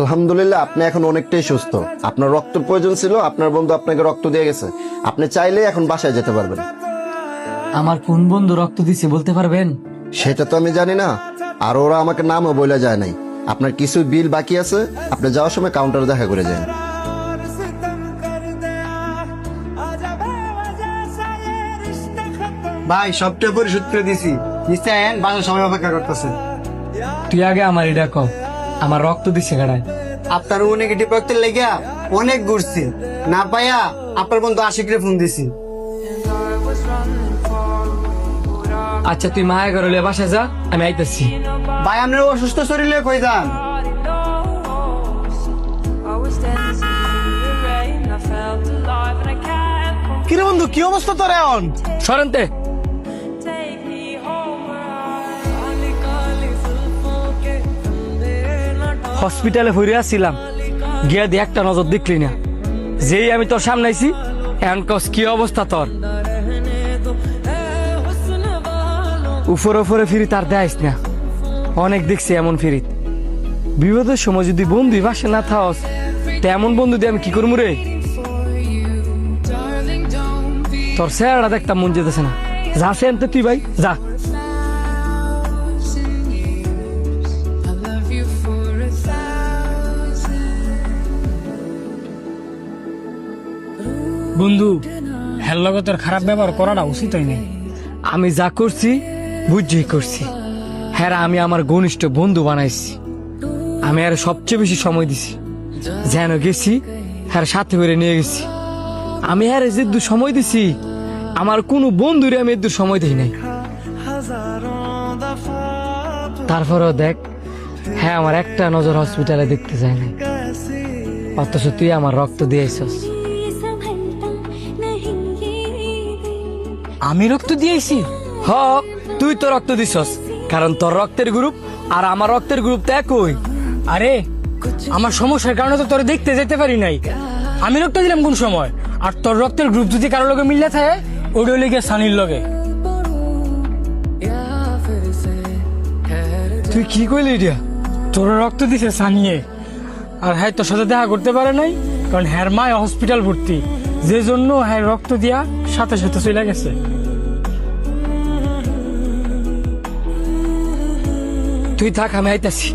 আলহামদুলিল্লাহ আপনি এখন অনেকটাই সুস্থ। আপনার রক্তের প্রয়োজন ছিল, আপনার বন্ধু আপনাকে রক্ত দিয়ে গেছে। আপনি চাইলেই এখন বাসায় যেতে পারবেন। আমার কোন বন্ধু রক্ত দিছে বলতে পারবেন? সেটা তো আমি জানি না, আর ওরা আমাকে নামও বলে যায় নাই। আপনার কিছু বিল বাকি আছে, আপনি যাওয়ার সময় কাউন্টারে দেখা করে যান। ভাই সবটা পরিশোধ করে দিছি, নিশ্চয় বাসার সময় অপেক্ষা করতেছে। তুই আগে আমার এটা কও, আমার রক্ত দিছে গাড়ায়। আপনার ও নেগেটিভ রক্তের লেগা অনেক ঘুরছি, না পাইয়া আপনার বন্ধু আশিকরে ফোন দিছি। আচ্ছা তুই মায়া করলে বাসায় যা, আমি আইতেছি। ভাই আপনার অসুস্থ শরীরে কই যান? কিরে বন্ধু, কি অবস্থা তোর এখন? সরেনতে হসপিটালে ঘুরে আসছিলাম, গিয়া দিয়ে একটা নজর দেখলি না। যেই আমি তোর সামনে আইছি, এখন কস কি অবস্থা তোর। উপরে উপরে ফিরি তার দেয়স না, অনেক দেখছি এমন ফিরিত। বিপদের সময় যদি বন্ধু বাসে না থাকস, তেমন বন্ধু দিয়ে আমি কি করবো রে? তোর চেহারাটা দেখতাম মন যেতেছে না। যা সেনতে তুই ভাই যা। বন্ধু, হের লগে তোর খারাপ ব্যবহার করাটা উচিত হয় নাই। আমি যা করছি বুঝছি করছি। হ্যাঁ আমি আমার ঘনিষ্ঠ বন্ধু বানাইছি। আমি আর সবচেয়ে বেশি সময় দিছি। যেন গেছি হ্যাঁ সাথে করে নিয়ে গেছি। আমি হ্যাঁ যে সময় দিছি, আমার কোনো বন্ধুরে আমি এদূর সময় দিই নাই। তারপরেও দেখ, হ্যাঁ আমার একটা নজর হসপিটালে দেখতে যায় নাই, অথচ তুই আমার রক্ত দিয়েছস। আমি রক্ত দিয়েছি? হ, তুই তো রক্ত দিছস, কারণ তোর রক্তের গ্রুপ আর আমার রক্তের গ্রুপ তো একই। আরে আমার সমস্যার কারণে তো তোর দেখতে যেতে পারি নাই। আমি রক্ত দিলাম কোন সময়? আর তোর রক্তের গ্রুপ যদি কারোর লগে মিললে থাকে, ওটা লেগে সানির লগে। তুই কি কইলি এটা? তোর রক্ত দিছে সানিয়ে, আর হ্যাঁ তোর সাথে দেখা করতে পারে নাই, কারণ হ্যার মায় হসপিটাল ভর্তি, যে জন্য হ্যাঁ রক্ত দিয়া সাথে সাথে চলে গেছে। তুই থাক, আমি আইতাছি।